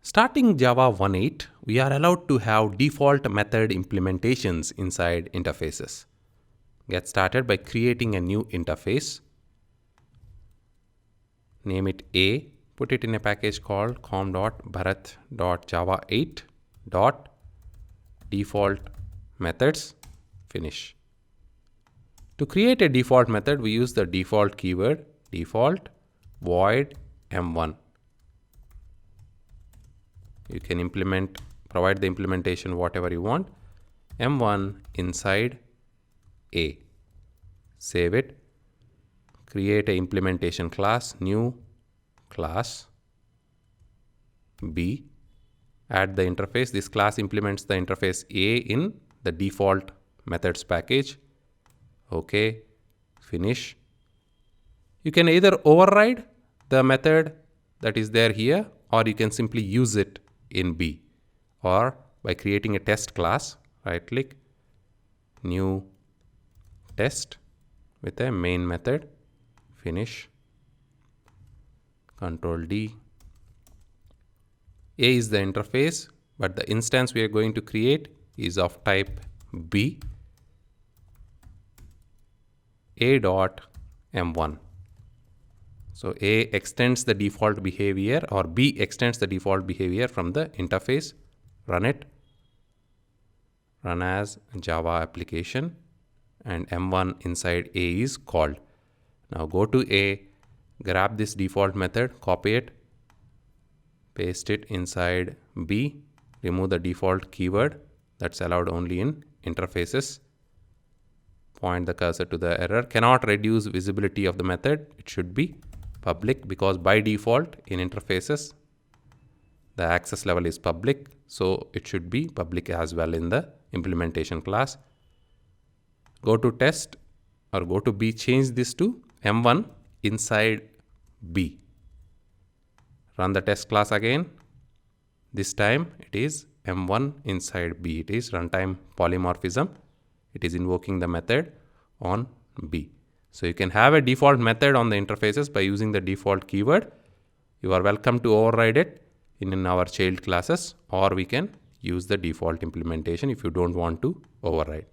Starting Java 1.8, we are allowed to have default method implementations inside interfaces. Get started by creating a new interface. Name it A. Put it in a package called com.bharat.java8.default methods. Finish. To create a default method, we use the default keyword default void m1. You can provide the implementation whatever you want. M1 inside A. Save it. Create a implementation class, new class B. Add the interface. This class implements the interface A in the default methods package. Okay. Finish. You can either override the method that is there here, or you can simply use it in B, or by creating a test class, right click, new test with a main method. Finish. Control D. A is the interface, but the instance we are going to create is of type B. A.m1. So A extends the default behavior, or B extends the default behavior from the interface. Run it. Run as Java application, and M1 inside A is called. Now go to A, grab this default method, copy it, paste it inside B, remove the default keyword that's allowed only in interfaces. Point the cursor to the error. Cannot reduce visibility of the method. It should be public, because by default in interfaces the access level is public, so it should be public as well in the implementation class. Go to test, or go to B, change this to M1 inside B. Run the test class again. This time it is M1 inside B. It is runtime polymorphism. It is invoking the method on B. So you can have a default method on the interfaces by using the default keyword. You are welcome to override it in our child classes, or we can use the default implementation if you don't want to override.